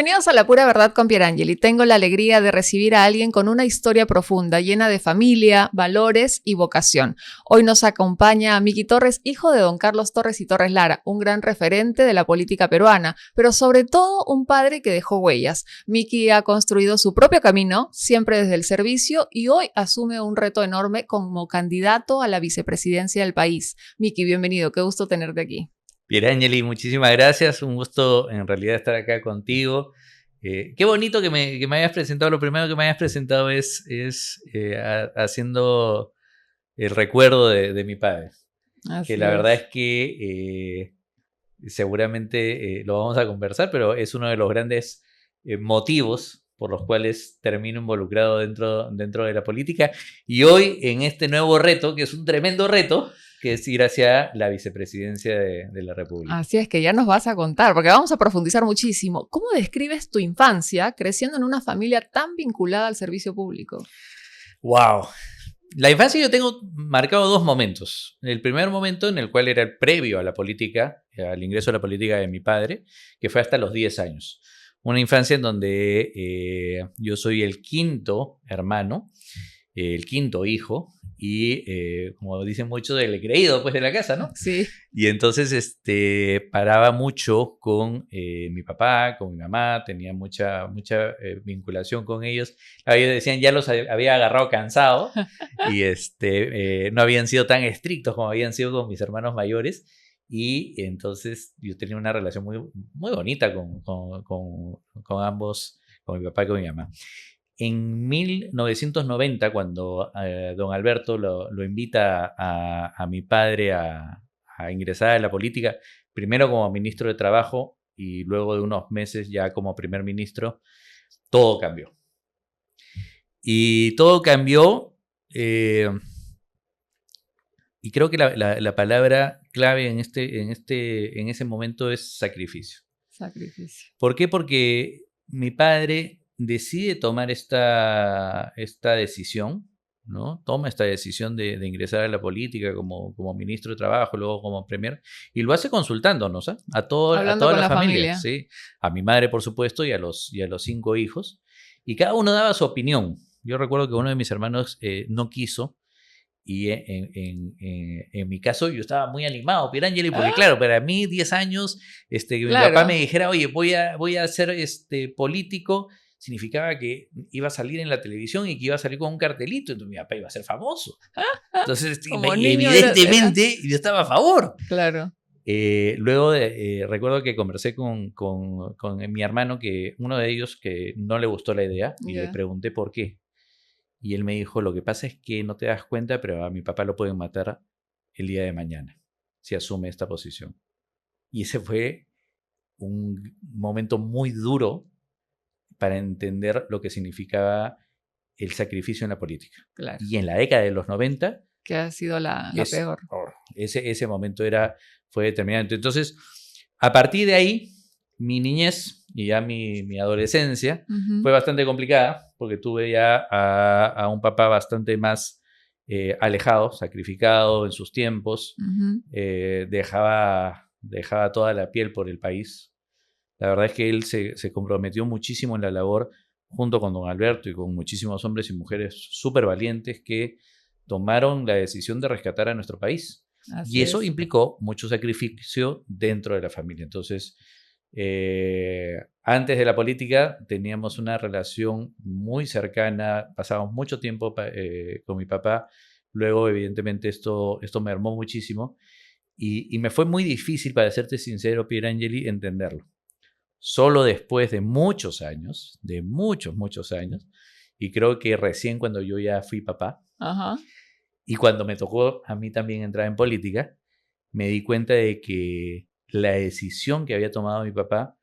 Bienvenidos a La Pura Verdad con Pierangeli. Tengo la alegría de recibir a alguien con una historia profunda, llena de familia, valores y vocación. Hoy nos acompaña Miki Torres, hijo de don Carlos Torres y Torres Lara, un gran referente de la política peruana, pero sobre todo un padre que dejó huellas. Miki ha construido su propio camino, siempre desde el servicio, y hoy asume un reto enorme como candidato a la vicepresidencia del país. Miki, bienvenido, qué gusto tenerte aquí. Pierangeli, muchísimas gracias, un gusto en realidad estar acá contigo. Qué bonito que me hayas presentado. Lo primero que me hayas presentado es haciendo el recuerdo de mi padre. Así Que la verdad es es que seguramente lo vamos a conversar, pero es uno de los grandes motivos por los cuales termino involucrado dentro de la política. Y hoy en este nuevo reto, que es un tremendo reto, que es ir hacia la vicepresidencia de la República. Así es que ya nos vas a contar, porque vamos a profundizar muchísimo. ¿Cómo describes tu infancia creciendo en una familia tan vinculada al servicio público? ¡Wow! La infancia yo tengo marcado dos momentos. El primer momento en el cual era el previo a la política, al ingreso a la política de mi padre, que fue hasta los 10 años. Una infancia en donde yo soy el quinto hermano, el quinto hijo, y como dicen muchos, el creído pues de la casa, ¿no? Sí. Y entonces paraba mucho con mi papá, con mi mamá, tenía mucha vinculación con ellos. Ellos decían ya los había agarrado cansado y no habían sido tan estrictos como habían sido con mis hermanos mayores. Y entonces yo tenía una relación muy, muy bonita con ambos, con mi papá y con mi mamá. En 1990, cuando don Alberto lo invita a mi padre a ingresar a la política, primero como ministro de Trabajo y luego de unos meses ya como primer ministro, todo cambió. Y todo cambió, y creo que la palabra clave en ese momento es sacrificio. Sacrificio. ¿Por qué? Porque mi padre decide tomar esta decisión, ¿no? Toma esta decisión de ingresar a la política como ministro de Trabajo, luego como premier, y lo hace consultándonos, ¿eh? a toda la familia, ¿sí? A mi madre, por supuesto, y a los 5 hijos, y cada uno daba su opinión. Yo recuerdo que uno de mis hermanos no quiso, y en mi caso yo estaba muy animado, Pierangeli, porque claro, para mí 10 años, que mi papá me dijera, oye, voy a ser político, significaba que iba a salir en la televisión y que iba a salir con un cartelito, entonces mi papá iba a ser famoso. Entonces, evidentemente, yo estaba a favor. Claro. Luego recuerdo que conversé con mi hermano, que uno de ellos que no le gustó la idea, y le pregunté por qué. Y él me dijo, lo que pasa es que no te das cuenta, pero a mi papá lo pueden matar el día de mañana, si asume esta posición. Y ese fue un momento muy duro para entender lo que significaba el sacrificio en la política. Claro. Y en la década de los 90... Que ha sido la peor. Ese momento fue determinante. Entonces, a partir de ahí, mi niñez y ya mi adolescencia fue bastante complicada, porque tuve ya a un papá bastante más alejado, sacrificado en sus tiempos, dejaba toda la piel por el país. La verdad es que él se comprometió muchísimo en la labor, junto con don Alberto y con muchísimos hombres y mujeres súper valientes que tomaron la decisión de rescatar a nuestro país. Y eso implicó mucho sacrificio dentro de la familia. Entonces, antes de la política teníamos una relación muy cercana, pasábamos mucho tiempo con mi papá. Luego, evidentemente, esto mermó muchísimo y me fue muy difícil, para serte sincero, Pierangeli, entenderlo. Solo después de muchos años, muchos años, y creo que recién cuando yo ya fui papá, y cuando me tocó a mí también entrar en política, me di cuenta de que la decisión que había tomado mi papá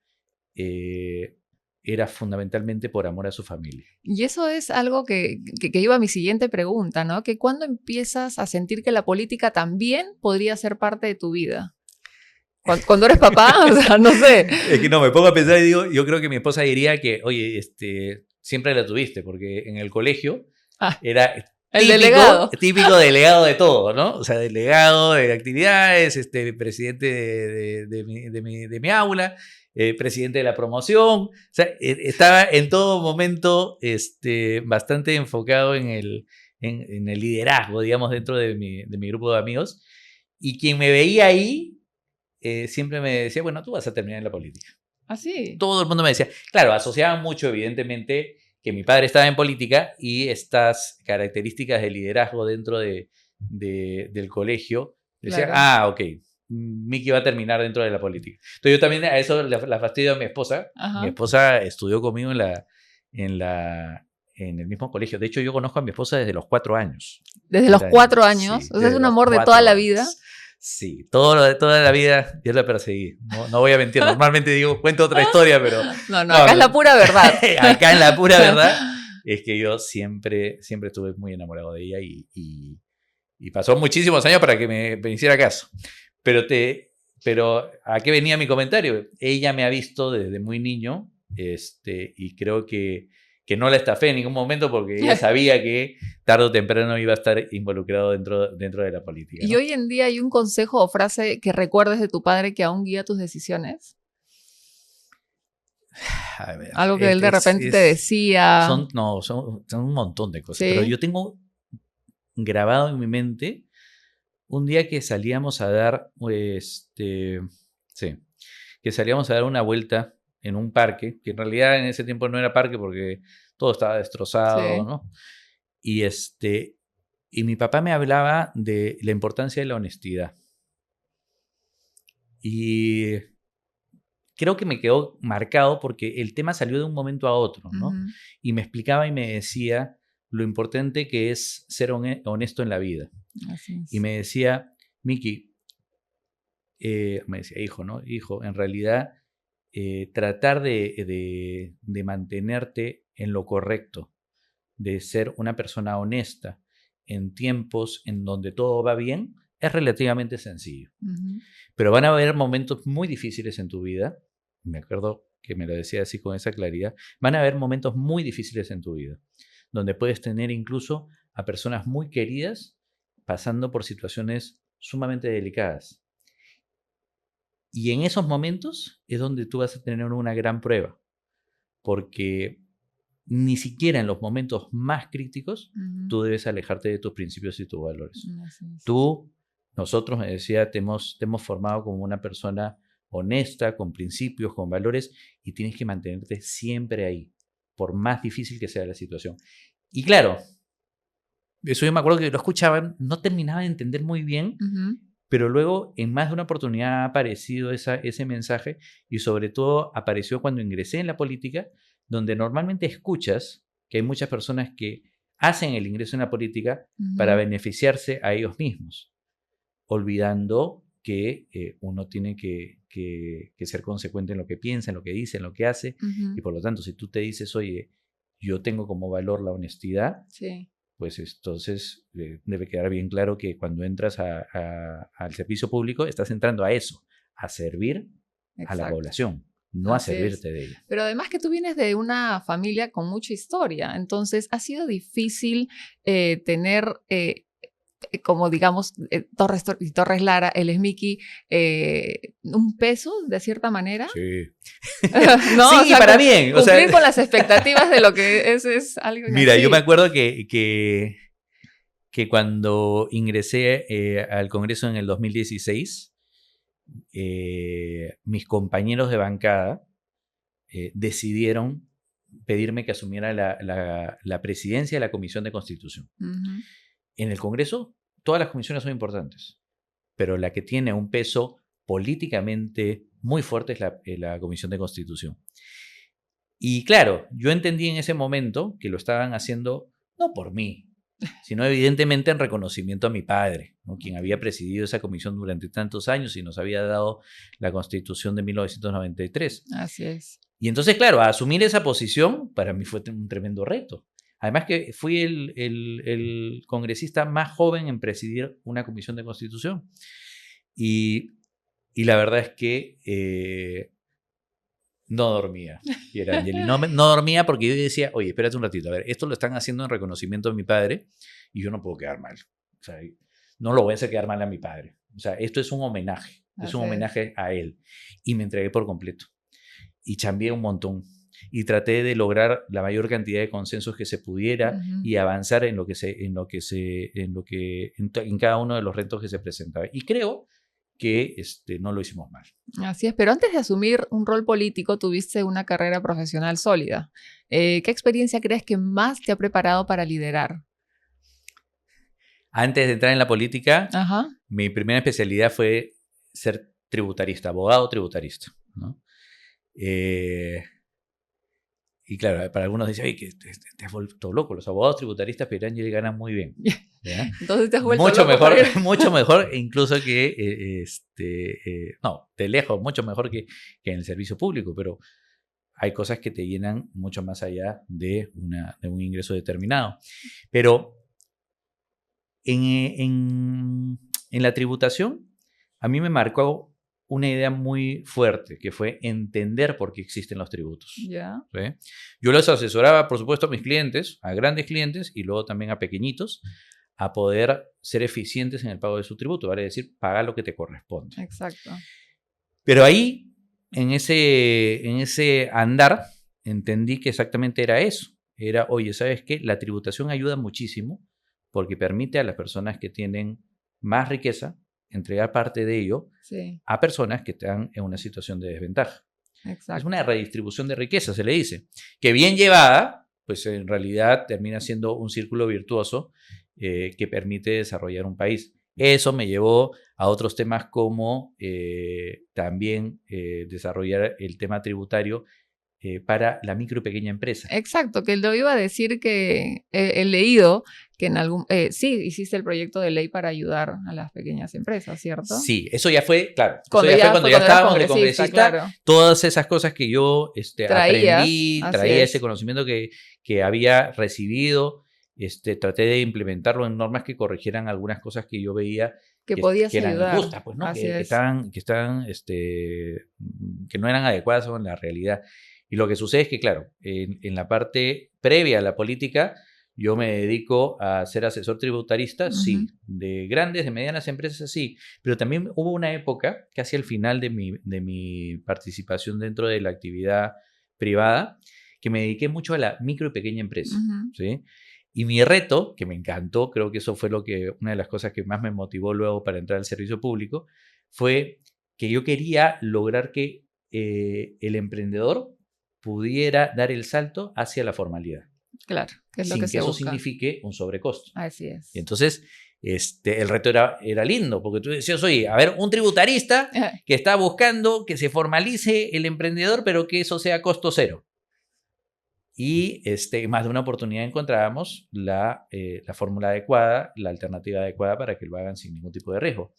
era fundamentalmente por amor a su familia. Y eso es algo que iba a mi siguiente pregunta, ¿no? Que ¿cuándo empiezas a sentir que la política también podría ser parte de tu vida? Cuando eres papá, o sea, no sé. Es que no, me pongo a pensar y digo, yo creo que mi esposa diría que, oye, siempre la tuviste, porque en el colegio era... Típico delegado de todo, ¿no? O sea, delegado de actividades, presidente de mi aula, presidente de la promoción. O sea, estaba en todo momento bastante enfocado en el liderazgo, digamos, dentro de mi grupo de amigos. Y quien me veía ahí siempre me decía, bueno, tú vas a terminar en la política. ¿Ah, sí? Todo el mundo me decía, claro, asociaban mucho, evidentemente, que mi padre estaba en política y estas características de liderazgo dentro del colegio. Decía, Claro. ok, Miki va a terminar dentro de la política. Entonces yo también a eso la fastidio a mi esposa. Mi Ajá. esposa estudió conmigo en el mismo colegio. De hecho, yo conozco a mi esposa desde los 4 años. Desde los 4 años, Sí, o sea, es desde un los amor de toda 4 la años. vida. Sí, todo lo de toda la vida yo la perseguí. No voy a mentir. Normalmente digo, cuento otra historia, pero No, acá es la pura verdad. acá en la pura verdad es que yo siempre estuve muy enamorado de ella y pasó muchísimos años para que me hiciera caso. Pero ¿a qué venía mi comentario? Ella me ha visto desde muy niño y creo que no la estafé en ningún momento porque ella sabía que tarde o temprano iba a estar involucrado dentro de la política, ¿no? ¿Y hoy en día hay un consejo o frase que recuerdes de tu padre que aún guía tus decisiones? A ver, Algo que él de repente te decía. son un montón de cosas, pero Sí. yo tengo grabado en mi mente un día que salíamos a dar, que salíamos a dar una vuelta en un parque, que en realidad en ese tiempo no era parque porque todo estaba destrozado, Sí. ¿no? Y mi papá me hablaba de la importancia de la honestidad. Y creo que me quedó marcado porque el tema salió de un momento a otro, ¿no? Ujú. Y me explicaba y me decía lo importante que es ser honesto en la vida. Así Y es. me decía, Miki, me decía, hijo, ¿no? Hijo, en realidad tratar de mantenerte en lo correcto, de ser una persona honesta en tiempos en donde todo va bien, es relativamente sencillo. Ujú. Pero van a haber momentos muy difíciles en tu vida. Me acuerdo que me lo decía así con esa claridad. Van a haber momentos muy difíciles en tu vida, donde puedes tener incluso a personas muy queridas pasando por situaciones sumamente delicadas. Y en esos momentos es donde tú vas a tener una gran prueba, porque ni siquiera en los momentos más críticos Ujú. tú debes alejarte de tus principios y tus valores. Así es. Nosotros, me decía, te hemos formado como una persona honesta, con principios, con valores, y tienes que mantenerte siempre ahí, por más difícil que sea la situación. Y claro, eso yo me acuerdo que lo escuchaban, no terminaba de entender muy bien, Ujú. pero luego en más de una oportunidad ha aparecido ese mensaje y sobre todo apareció cuando ingresé en la política, donde normalmente escuchas que hay muchas personas que hacen el ingreso en la política para Ujú. beneficiarse a ellos mismos, olvidando que uno tiene que ser consecuente en lo que piensa, en lo que dice, en lo que hace, Ujú. y por lo tanto, si tú te dices, oye, yo tengo como valor la honestidad, Sí, pues entonces debe quedar bien claro que cuando entras al servicio público estás entrando a eso, a servir a la exacto. población, no a Así es. servirte de ella. Pero además que tú vienes de una familia con mucha historia, entonces ha sido difícil tener, como digamos, Torres Lara, el Smiki, un peso de cierta manera. Sí. No, o Sí, sea, para bien. O sea, cumplir con las expectativas de lo que es alguien mira, yo me así. acuerdo que cuando ingresé al Congreso en el 2016, mis compañeros de bancada decidieron pedirme que asumiera la presidencia de la Comisión de Constitución. Ujú. En el Congreso, todas las comisiones son importantes, pero la que tiene un peso políticamente muy fuerte es la Comisión de Constitución. Y claro, yo entendí en ese momento que lo estaban haciendo no por mí, sino evidentemente en reconocimiento a mi padre, ¿no? Quien había presidido esa comisión durante tantos años y nos había dado la Constitución de 1993. Así es. Y entonces, claro, asumir esa posición para mí fue un tremendo reto. Además que fui el congresista más joven en presidir una comisión de constitución. Y, y la verdad es que no dormía, Pierangeli. No dormía porque yo decía, oye, espérate un ratito, a ver, esto lo están haciendo en reconocimiento a mi padre y yo no puedo quedar mal. O sea, no lo voy a hacer quedar mal a mi padre. O sea, esto es un homenaje Así es. a él. Y me entregué por completo. y chambeé un montón. Y traté de lograr la mayor cantidad de consensos que se pudiera y avanzar en cada uno de los retos que se presentaba. Y creo que no lo hicimos mal. Así es, pero antes de asumir un rol político, tuviste una carrera profesional sólida. ¿Qué experiencia crees que más te ha preparado para liderar? Antes de entrar en la política, Ajá. mi primera especialidad fue ser tributarista, abogado tributarista, ¿no? Y claro, para algunos dicen, oye, que te has vuelto loco, los abogados tributaristas Pirangeli ganan muy bien. ¿Ya? Entonces te has vuelto mucho loco mejor, para ir. mucho mejor incluso que, no, de lejos, mucho mejor que en el servicio público, pero hay cosas que te llenan mucho más allá de un ingreso determinado. Pero en la tributación, a mí me marcó una idea muy fuerte, que fue entender por qué existen los tributos. Ya. ¿Sí? Yo los asesoraba, por supuesto, a mis clientes, a grandes clientes y luego también a pequeñitos, a poder ser eficientes en el pago de su tributo, vale decir, pagar lo que te corresponde. Exacto. Pero ahí, en ese andar, entendí que exactamente era eso. Era, oye, ¿sabes qué? La tributación ayuda muchísimo porque permite a las personas que tienen más riqueza entregar parte de ello a personas que están en una situación de desventaja. Exacto. Es una redistribución de riqueza, se le dice, que bien llevada, pues en realidad termina siendo un círculo virtuoso que permite desarrollar un país. Eso me llevó a otros temas como también desarrollar el tema tributario para la micro y pequeña empresa. Exacto, que lo iba a decir que he leído que en sí hiciste el proyecto de ley para ayudar a las pequeñas empresas, ¿cierto? Sí, eso ya fue, claro, cuando ya estábamos de congresista, claro. Todas esas cosas que yo aprendí, traía es. ese conocimiento que había recibido, traté de implementarlo en normas que corrigieran algunas cosas que yo veía que podías eran ayudar. injustas, pues, ¿no? Que no eran adecuadas con la realidad. Y lo que sucede es que, claro, en la parte previa a la política, yo me dedico a ser asesor tributarista, sí, de grandes, de medianas empresas, sí, pero también hubo una época, casi al final de mi participación dentro de la actividad privada, que me dediqué mucho a la micro y pequeña empresa, ¿sí? Y mi reto, que me encantó, creo que eso fue una de las cosas que más me motivó luego para entrar al servicio público, fue que yo quería lograr que el emprendedor pudiera dar el salto hacia la formalidad. Claro, que es lo sin que se eso busca. Signifique un sobrecosto. Así es. Y entonces, el reto era lindo, porque tú decías, oye, a ver, un tributarista que está buscando que se formalice el emprendedor, pero que eso sea costo cero. Y más de una oportunidad encontrábamos la fórmula adecuada, la alternativa adecuada para que lo hagan sin ningún tipo de riesgo.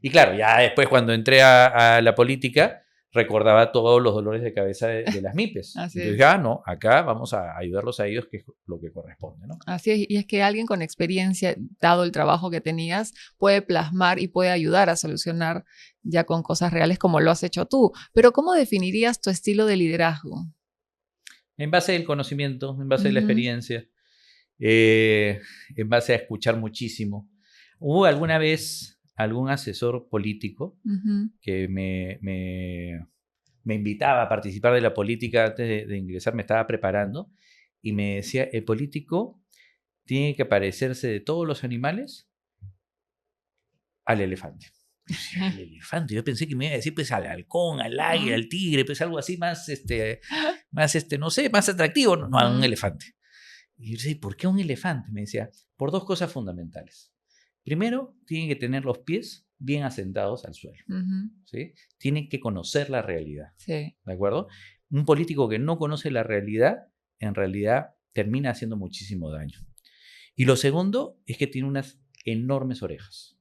Y claro, ya después cuando entré a la política, recordaba todos los dolores de cabeza de las MIPES. Entonces dije, no, acá vamos a ayudarlos a ellos, que es lo que corresponde, ¿no? Así es, y es que alguien con experiencia, dado el trabajo que tenías, puede plasmar y puede ayudar a solucionar ya con cosas reales como lo has hecho tú. Pero ¿cómo definirías tu estilo de liderazgo? En base al conocimiento, en base a la experiencia, en base a escuchar muchísimo. ¿Hubo alguna vez algún asesor político que me invitaba a participar de la política antes de ingresar? Me estaba preparando y me decía, el político tiene que parecerse de todos los animales al elefante. El elefante, yo pensé que me iba a decir pues al halcón, al águila, al tigre, pues algo así más, no sé, más atractivo, no a un elefante. Y yo decía, ¿por qué un elefante? Me decía, por dos cosas fundamentales. Primero, tienen que tener los pies bien asentados al suelo, ¿sí? Tienen que conocer la realidad, sí. ¿De acuerdo? Un político que no conoce la realidad, en realidad termina haciendo muchísimo daño. Y lo segundo es que tiene unas enormes orejas.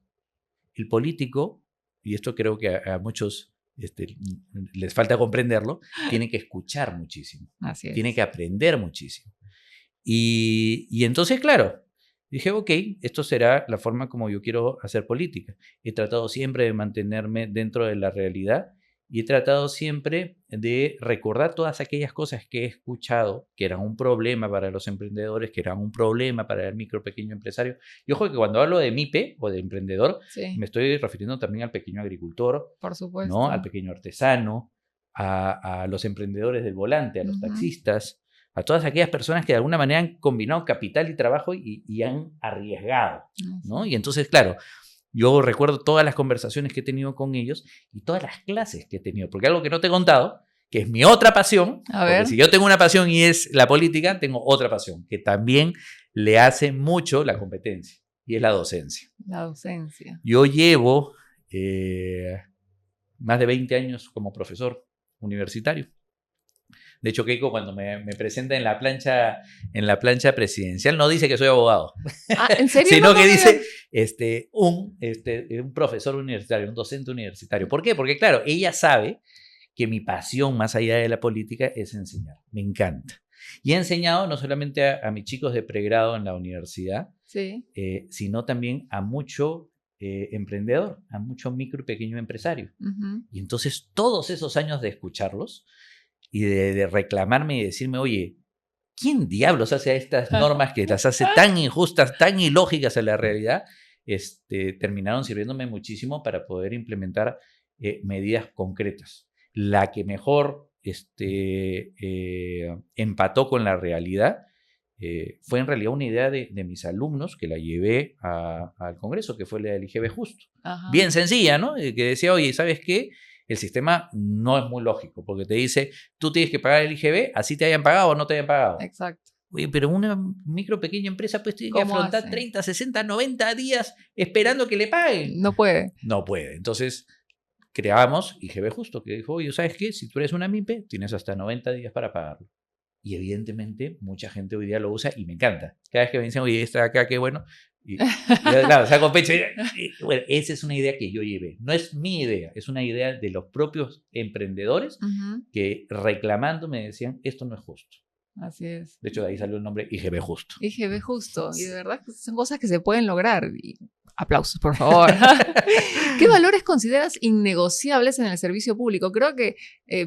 El político, y esto creo que a muchos les falta comprenderlo, tiene que escuchar muchísimo. Así es. Tiene que aprender muchísimo. Y entonces, claro, dije, ok, esto será la forma como yo quiero hacer política. He tratado siempre de mantenerme dentro de la realidad y he tratado siempre de recordar todas aquellas cosas que he escuchado que eran un problema para los emprendedores, que eran un problema para el micro pequeño empresario. Y ojo que cuando hablo de MIPE o de emprendedor, me estoy refiriendo también al pequeño agricultor, por supuesto, ¿no? Al pequeño artesano, a los emprendedores del volante, a los taxistas, a todas aquellas personas que de alguna manera han combinado capital y trabajo y han arriesgado, ¿no? Y entonces, claro, yo recuerdo todas las conversaciones que he tenido con ellos y todas las clases que he tenido, porque algo que no te he contado, que es mi otra pasión, porque si yo tengo una pasión y es la política, tengo otra pasión, que también le hace mucho la competencia, y es la docencia. La docencia. Yo llevo más de 20 años como profesor universitario. De hecho, Keiko, cuando me presenta en la plancha presidencial, no dice que soy abogado. ¿En serio? Sino que dice un profesor universitario, un docente universitario. ¿Por qué? Porque, claro, ella sabe que mi pasión, más allá de la política, es enseñar. Me encanta. Y he enseñado no solamente a mis chicos de pregrado en la universidad, sí, sino también a mucho emprendedor, a mucho micro y pequeño empresario. Y entonces, todos esos años de escucharlos, y de reclamarme y decirme, oye, ¿quién diablos hace estas normas que las hace tan injustas, tan ilógicas a la realidad? Terminaron sirviéndome muchísimo para poder implementar medidas concretas. La que mejor empató con la realidad fue en realidad una idea de mis alumnos que la llevé al Congreso, que fue la del IGB Justo. Ajá. Bien sencilla, ¿no? Que decía, oye, ¿sabes qué? El sistema no es muy lógico, porque te dice, tú tienes que pagar el IGB, así te hayan pagado o no te hayan pagado. Exacto. Oye, pero una micro pequeña empresa pues tiene que afrontar 30, 60, 90 días esperando que le paguen. No puede. No puede. Entonces, creamos IGB Justo, que dijo, oye, ¿sabes qué? Si tú eres una MIPE, tienes hasta 90 días para pagarlo. Y evidentemente, mucha gente hoy día lo usa y me encanta. Cada vez que me dicen, oye, esta de acá, qué bueno. Y claro, saco pecho. Bueno, esa es una idea que yo llevé. No es mi idea, es una idea de los propios emprendedores que reclamando me decían, esto no es justo. Así es. De hecho, de ahí salió el nombre IGB Justo. IGB Justo. Y de verdad son cosas que se pueden lograr. Y aplausos, por favor. ¿Qué valores consideras innegociables en el servicio público? Creo que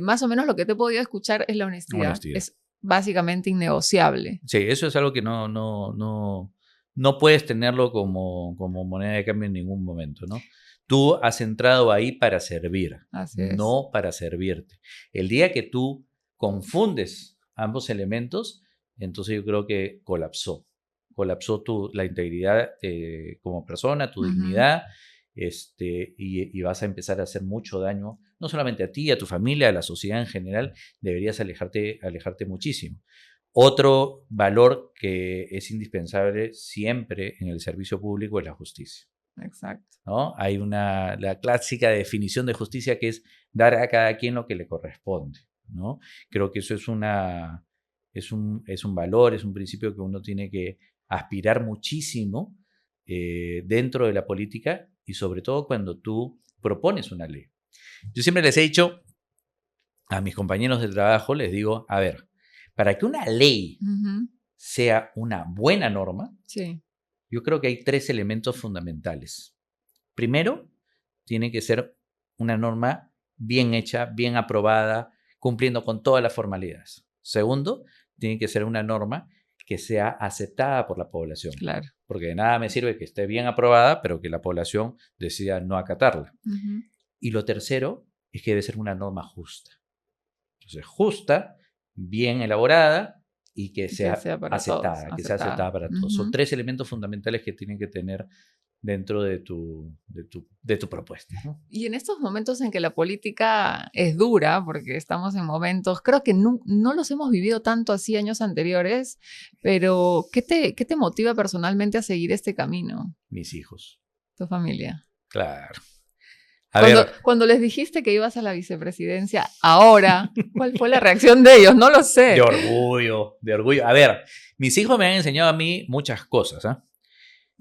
más o menos lo que te he podido escuchar es la honestidad. Es básicamente innegociable. Sí, eso es algo que no puedes tenerlo como moneda de cambio en ningún momento, ¿no? Tú has entrado ahí para servir, no para servirte. El día que tú confundes ambos elementos, entonces yo creo que colapsó la integridad como persona, tu dignidad, y vas a empezar a hacer mucho daño, no solamente a ti, a tu familia, a la sociedad en general. Deberías alejarte muchísimo. Otro valor que es indispensable siempre en el servicio público es la justicia. Exacto. ¿No? Hay la clásica definición de justicia que es dar a cada quien lo que le corresponde, ¿no? Creo que eso es un valor, es un principio que uno tiene que aspirar muchísimo dentro de la política y sobre todo cuando tú propones una ley. Yo siempre les he dicho a mis compañeros de trabajo, les digo, a ver, para que una ley sea una buena norma, yo creo que hay 3 elementos fundamentales. Primero, tiene que ser una norma bien hecha, bien aprobada, cumpliendo con todas las formalidades. Segundo, tiene que ser una norma que sea aceptada por la población. Claro. Porque de nada me sirve que esté bien aprobada, pero que la población decida no acatarla. Y lo tercero es que debe ser una norma justa. Entonces, justa, bien elaborada y que sea aceptada, que sea aceptada para todos. Son 3 elementos fundamentales que tienen que tener dentro de tu propuesta, ¿no? Y en estos momentos en que la política es dura, porque estamos en momentos, creo que no los hemos vivido tanto así años anteriores, pero ¿qué te motiva personalmente a seguir este camino? Mis hijos. ¿Tu familia? Claro. Cuando les dijiste que ibas a la vicepresidencia ahora, ¿cuál fue la reacción de ellos? No lo sé. De orgullo. A ver, mis hijos me han enseñado a mí muchas cosas, ¿eh?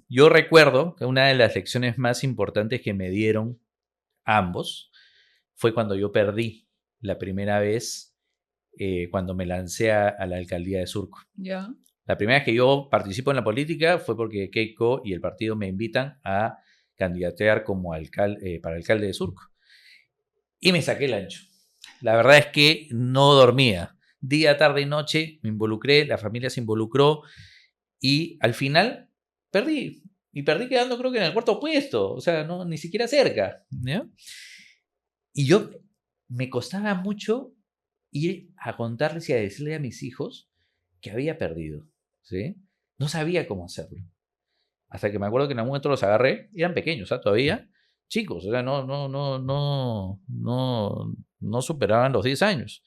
Yo recuerdo que una de las lecciones más importantes que me dieron ambos fue cuando yo perdí la primera vez cuando me lancé a la alcaldía de Surco. ¿Ya? La primera vez que yo participo en la política fue porque Keiko y el partido me invitan a candidatear como para alcalde de Surco. Y me saqué el ancho. La verdad es que no dormía. Día, tarde y noche me involucré, la familia se involucró y al final perdí. Y perdí quedando creo que en el 4º puesto. O sea, ni siquiera cerca, ¿no? Y yo me costaba mucho ir a contarles y a decirle a mis hijos que había perdido, ¿sí? No sabía cómo hacerlo. Hasta que me acuerdo que en algún momento los agarré, eran pequeños, todavía chicos, o sea, no superaban los 10 años.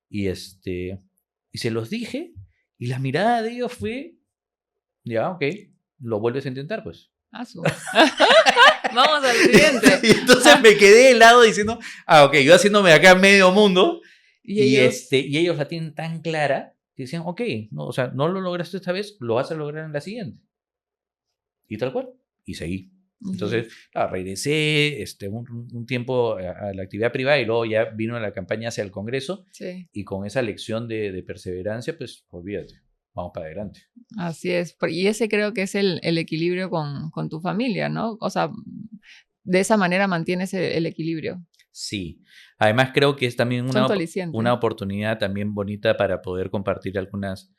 Y se los dije, y la mirada de ellos fue, ya, ok, lo vuelves a intentar, pues. Vamos al siguiente. Y entonces me quedé helado diciendo, ok, yo haciéndome acá medio mundo, y ellos la tienen tan clara, que decían, ok, no, o sea, no lo lograste esta vez, lo vas a lograr en la siguiente. Y tal cual, y seguí. Entonces, regresé un tiempo a la actividad privada y luego ya vino la campaña hacia el Congreso. Sí. Y con esa lección de perseverancia, pues olvídate, vamos para adelante. Así es. Y ese creo que es el equilibrio con tu familia, ¿no? O sea, de esa manera mantienes el equilibrio. Sí. Además creo que es también una oportunidad también bonita para poder compartir algunos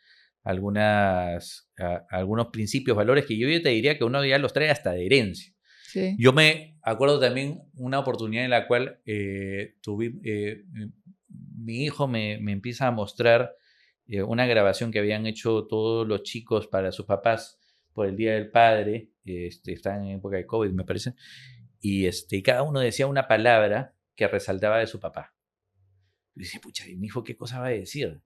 principios, valores que yo te diría que uno ya los trae hasta de herencia. Sí. Yo me acuerdo también una oportunidad en la cual mi hijo me empieza a mostrar una grabación que habían hecho todos los chicos para sus papás por el Día del Padre. Están en época de COVID, me parece. Y cada uno decía una palabra que resaltaba de su papá. Y dice, pucha, ¿y mi hijo qué cosa va a decir?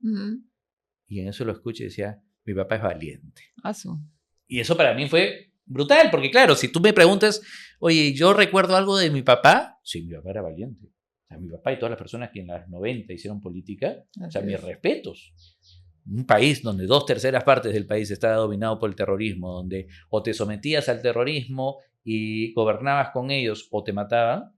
Y en eso lo escuché y decía, mi papá es valiente. Y eso para mí fue brutal, porque claro, si tú me preguntas, oye, ¿yo recuerdo algo de mi papá? Sí, mi papá era valiente. O sea, mi papá y todas las personas que en las 90 hicieron política, o sea, mis respetos. Un país donde 2/3 partes del país estaba dominado por el terrorismo, donde o te sometías al terrorismo y gobernabas con ellos o te mataban,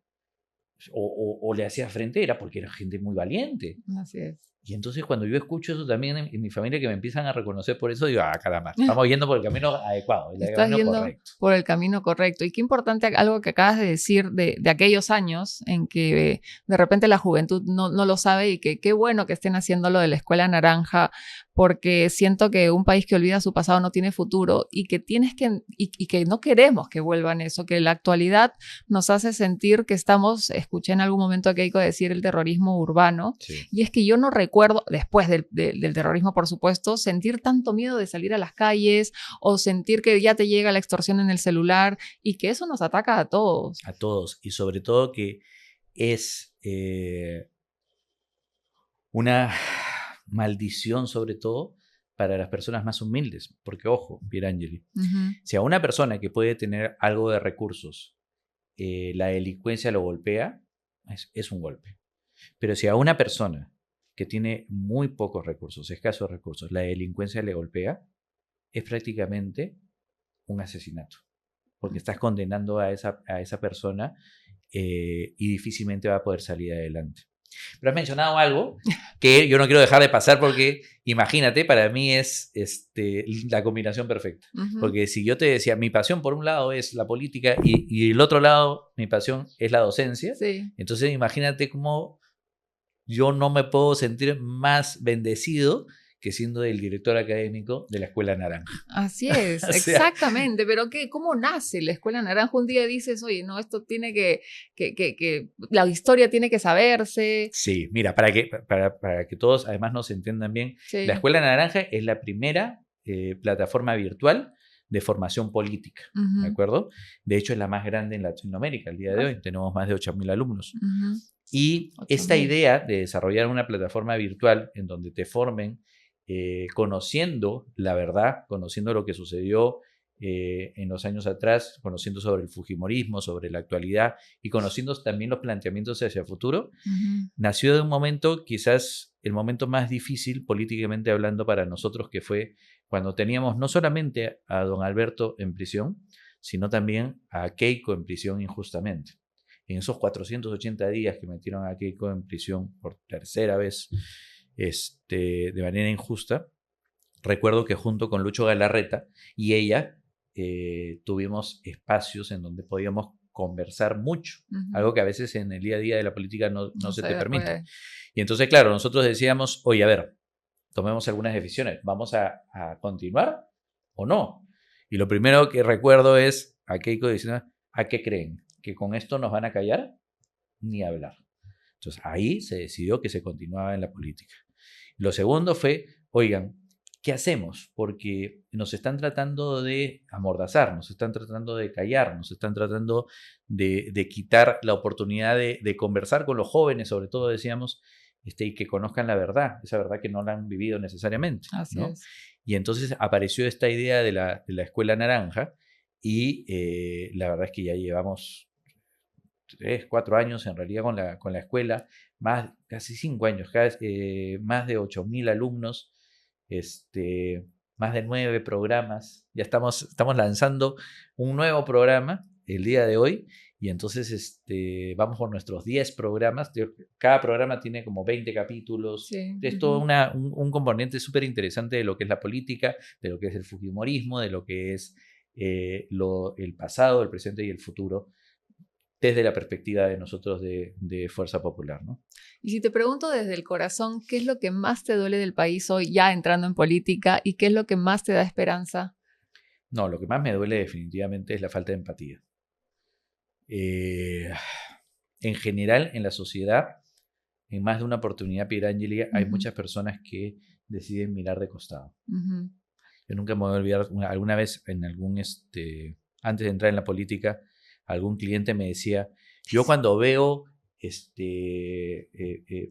o le hacías frente, era porque era gente muy valiente. Así es. Y entonces cuando yo escucho eso también en mi familia, que me empiezan a reconocer por eso, digo, caramba, estamos yendo por el camino adecuado, Estás yendo correcto. Por el camino correcto. Y qué importante algo que acabas de decir de aquellos años en que de repente la juventud no lo sabe, y que qué bueno que estén haciendo lo de la Escuela Naranja, porque siento que un país que olvida su pasado no tiene futuro, y que y que no queremos que vuelvan eso, que la actualidad nos hace sentir que escuché en algún momento a Keiko decir el terrorismo urbano, sí. Y es que yo no recuerdo, después del terrorismo, por supuesto, sentir tanto miedo de salir a las calles, o sentir que ya te llega la extorsión en el celular, y que eso nos ataca a todos. A todos, y sobre todo que es una maldición, sobre todo para las personas más humildes, porque ojo, Pierangeli, si a una persona que puede tener algo de recursos la delincuencia lo golpea, es un golpe. Pero si a una persona que tiene muy pocos recursos, escasos recursos, la delincuencia le golpea, es prácticamente un asesinato, porque estás condenando a esa persona y difícilmente va a poder salir adelante. Pero has mencionado algo que yo no quiero dejar de pasar, porque imagínate, para mí es la combinación perfecta. Porque si yo te decía, mi pasión por un lado es la política y el otro lado, mi pasión es la docencia, sí. Entonces imagínate cómo yo no me puedo sentir más bendecido que siendo el director académico de la Escuela Naranja. Así es, o sea, exactamente. Pero ¿cómo nace la Escuela Naranja? Un día dices, oye, no, esto tiene que la historia tiene que saberse. Sí, mira, para que todos además nos entiendan bien, sí. La Escuela Naranja es la primera plataforma virtual de formación política, ¿de acuerdo? De hecho, es la más grande en Latinoamérica el día de hoy. Tenemos más de 8.000 alumnos. Y esta idea de desarrollar una plataforma virtual en donde te formen conociendo la verdad, conociendo lo que sucedió en los años atrás, conociendo sobre el fujimorismo, sobre la actualidad, y conociendo también los planteamientos hacia el futuro, nació de un momento, quizás el momento más difícil políticamente hablando para nosotros, que fue cuando teníamos no solamente a don Alberto en prisión, sino también a Keiko en prisión injustamente. En esos 480 días que metieron a Keiko en prisión por tercera vez, de manera injusta, recuerdo que junto con Lucho Galarreta y ella tuvimos espacios en donde podíamos conversar mucho, algo que a veces en el día a día de la política no se te permite. Y entonces, claro, nosotros decíamos, oye, a ver, tomemos algunas decisiones, ¿vamos a continuar o no? Y lo primero que recuerdo es a Keiko diciendo, ¿a qué creen? ¿Que con esto nos van a callar? Ni hablar. Entonces ahí se decidió que se continuaba en la política. Lo segundo fue, oigan, ¿qué hacemos? Porque nos están tratando de amordazar, nos están tratando de callar, nos están tratando de quitar la oportunidad de conversar con los jóvenes, sobre todo decíamos, y que conozcan la verdad, esa verdad que no la han vivido necesariamente, Así ¿no? es. Y entonces apareció esta idea de la Escuela Naranja y la verdad es que ya llevamos 3, 4 años en realidad con la escuela, casi 5 años, más de 8.000 alumnos, más de 9 programas. Ya estamos lanzando un nuevo programa el día de hoy y entonces vamos por nuestros 10 programas. Cada programa tiene como 20 capítulos. Sí. Es todo un componente súper interesante de lo que es la política, de lo que es el fujimorismo, de lo que es el pasado, el presente y el futuro desde la perspectiva de nosotros de Fuerza Popular, ¿no? Y si te pregunto desde el corazón, ¿qué es lo que más te duele del país hoy ya entrando en política y qué es lo que más te da esperanza? No, lo que más me duele definitivamente es la falta de empatía. En general, en la sociedad, en más de una oportunidad, Pierangeli, hay muchas personas que deciden mirar de costado. Yo nunca me voy a olvidar, alguna vez antes de entrar en la política, algún cliente me decía, yo cuando veo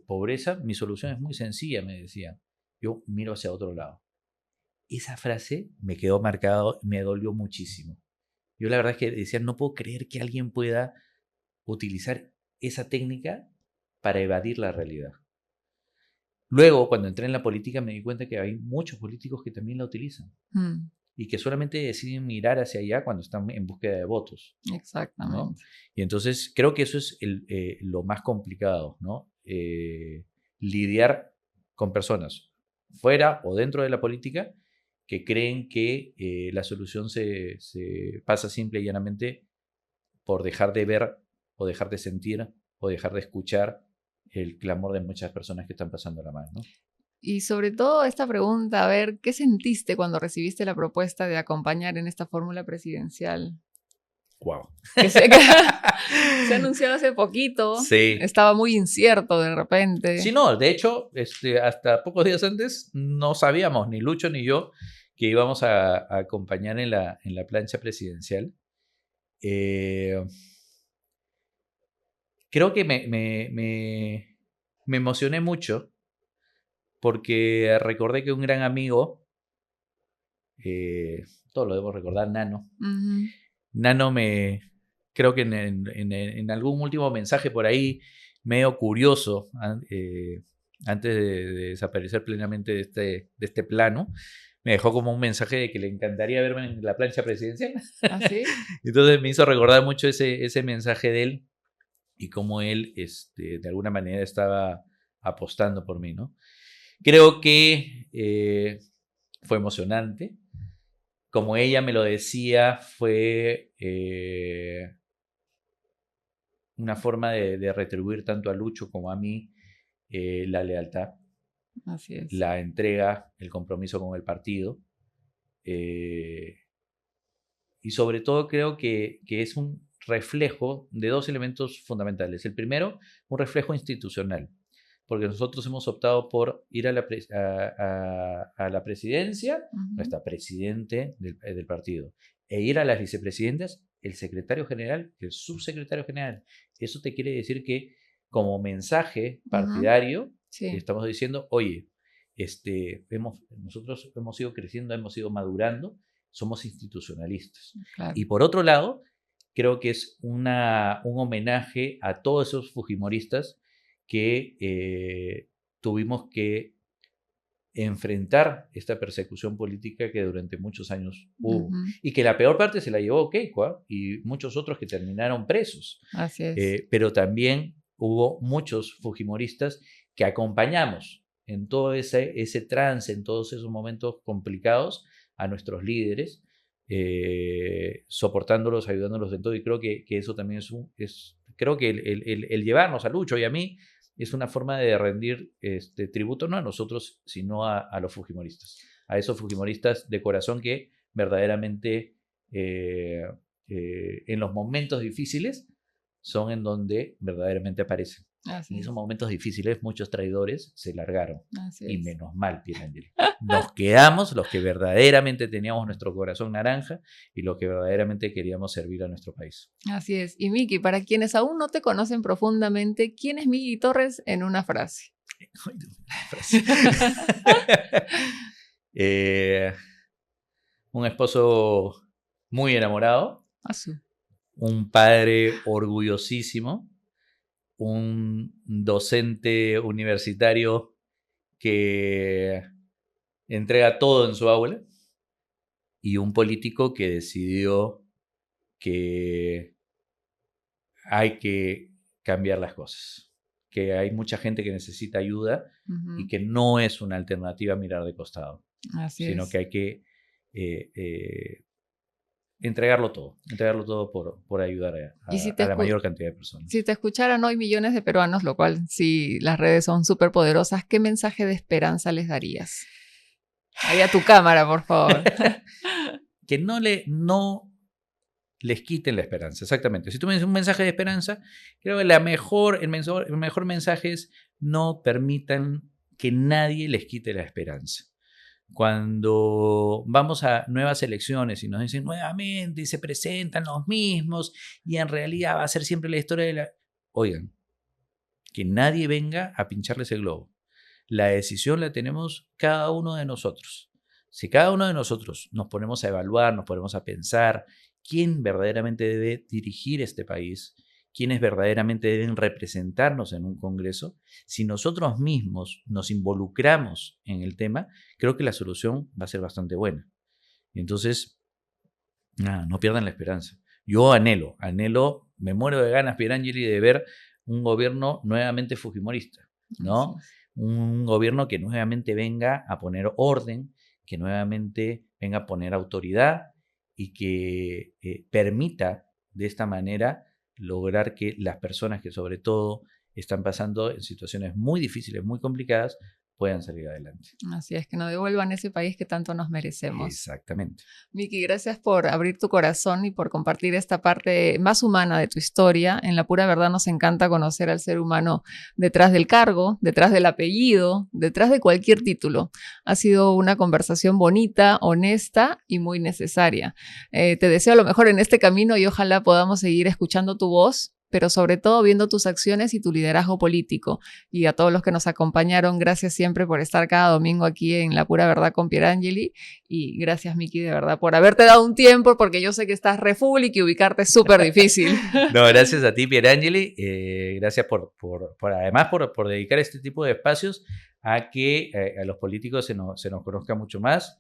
pobreza, mi solución es muy sencilla, me decía, yo miro hacia otro lado. Esa frase me quedó marcado, me dolió muchísimo. Yo la verdad es que decía, no puedo creer que alguien pueda utilizar esa técnica para evadir la realidad. Luego, cuando entré en la política, me di cuenta que hay muchos políticos que también la utilizan y que solamente deciden mirar hacia allá cuando están en búsqueda de votos, Exactamente. ¿no? Y entonces creo que eso es lo más complicado, ¿no? Lidiar con personas fuera o dentro de la política que creen que la solución se pasa simple y llanamente por dejar de ver o dejar de sentir o dejar de escuchar el clamor de muchas personas que están pasando la mano, ¿no? Y sobre todo esta pregunta, a ver, ¿qué sentiste cuando recibiste la propuesta de acompañar en esta fórmula presidencial? Wow. Que se anunció hace poquito, Sí. estaba muy incierto de repente. Sí, no, de hecho, hasta pocos días antes no sabíamos, ni Lucho ni yo, que íbamos a acompañar en la plancha presidencial. Creo que me emocioné mucho porque recordé que un gran amigo, todo lo debo recordar, Nano. Nano creo que en algún último mensaje por ahí, medio curioso, antes de desaparecer plenamente de este plano, me dejó como un mensaje de que le encantaría verme en la plancha presidencial. ¿Ah, sí? Entonces me hizo recordar mucho ese mensaje de él y cómo él de alguna manera estaba apostando por mí, ¿no? Creo que fue emocionante. Como ella me lo decía, fue una forma de retribuir tanto a Lucho como a mí la lealtad, Así es. la entrega, el compromiso con el partido. Y sobre todo creo que es un reflejo de dos elementos fundamentales. El primero, un reflejo institucional, porque nosotros hemos optado por ir a la presidencia, nuestra presidente del partido, e ir a las vicepresidentas, el secretario general, el subsecretario general. Eso te quiere decir que como mensaje partidario Sí. estamos diciendo, oye, nosotros hemos ido creciendo, hemos ido madurando, somos institucionalistas. Claro. Y por otro lado, creo que es un homenaje a todos esos fujimoristas que tuvimos que enfrentar esta persecución política que durante muchos años hubo. Y que la peor parte se la llevó Keiko y muchos otros que terminaron presos. Así es. Pero también hubo muchos fujimoristas que acompañamos en todo ese trance, en todos esos momentos complicados a nuestros líderes, soportándolos, ayudándolos en todo. Y creo que eso también creo que el llevarnos a Lucho y a mí es una forma de rendir tributo no a nosotros, sino a los fujimoristas. A esos fujimoristas de corazón que verdaderamente en los momentos difíciles son en donde verdaderamente aparecen. Así En es. esos momentos difíciles, muchos traidores se largaron. Así Y es. menos mal, Pierangeli. Nos quedamos los que verdaderamente teníamos nuestro corazón naranja y los que verdaderamente queríamos servir a nuestro país. Así es. Y Miki, para quienes aún no te conocen profundamente, ¿quién es Miki Torres en una frase? Ay, Dios mío, frase. Eh, un esposo muy enamorado, Azul. un padre orgullosísimo, un docente universitario que entrega todo en su aula y un político que decidió que hay que cambiar las cosas, que hay mucha gente que necesita ayuda y que no es una alternativa mirar de costado, Así sino es. que hay que entregarlo todo por ayudar Y si a la mayor cantidad de personas. si te escucharan hoy millones de peruanos, lo cual sí, las redes son súper poderosas, ¿qué mensaje de esperanza les darías? Ahí a tu cámara, por favor. Que no les quiten la esperanza, exactamente. Si tú me dices un mensaje de esperanza, creo que el mejor mensaje es no permitan que nadie les quite la esperanza. Cuando vamos a nuevas elecciones y nos dicen nuevamente y se presentan los mismos y en realidad va a ser siempre la historia de la... Oigan, que nadie venga a pincharles el globo. La decisión la tenemos cada uno de nosotros. Si cada uno de nosotros nos ponemos a evaluar, nos ponemos a pensar quién verdaderamente debe dirigir este país, quiénes verdaderamente deben representarnos en un congreso, si nosotros mismos nos involucramos en el tema, creo que la solución va a ser bastante buena. Entonces, nada, no pierdan la esperanza. Yo anhelo, me muero de ganas, Pierangeli, de ver un gobierno nuevamente fujimorista, ¿no? Un gobierno que nuevamente venga a poner orden, que nuevamente venga a poner autoridad y que permita de esta manera lograr que las personas que sobre todo están pasando en situaciones muy difíciles, muy complicadas, puedan salir adelante. Así es, que nos devuelvan ese país que tanto nos merecemos. Exactamente. Miki, gracias por abrir tu corazón y por compartir esta parte más humana de tu historia. En La Pura Verdad nos encanta conocer al ser humano detrás del cargo, detrás del apellido, detrás de cualquier título. Ha sido una conversación bonita, honesta y muy necesaria. Te deseo lo mejor en este camino y ojalá podamos seguir escuchando tu voz, pero sobre todo viendo tus acciones y tu liderazgo político. Y a todos los que nos acompañaron, gracias siempre por estar cada domingo aquí en La Pura Verdad con Pierangeli. Y gracias, Miki, de verdad, por haberte dado un tiempo, porque yo sé que estás re full y que ubicarte es súper difícil. No, gracias a ti, Pierangeli. Gracias además por dedicar este tipo de espacios a que a los políticos se nos conozca mucho más.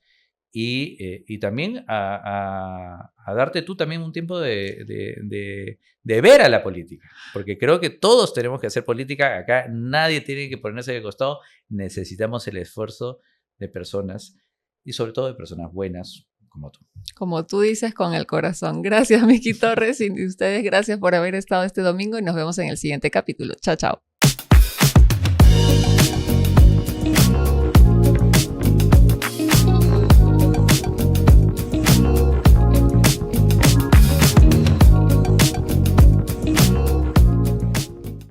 Y también a darte tú también un tiempo de ver a la política, porque creo que todos tenemos que hacer política, acá nadie tiene que ponerse de costado, necesitamos el esfuerzo de personas y sobre todo de personas buenas como tú. Como tú dices, con el corazón. Gracias, Miki Torres, y ustedes gracias por haber estado este domingo y nos vemos en el siguiente capítulo. Chao, chao.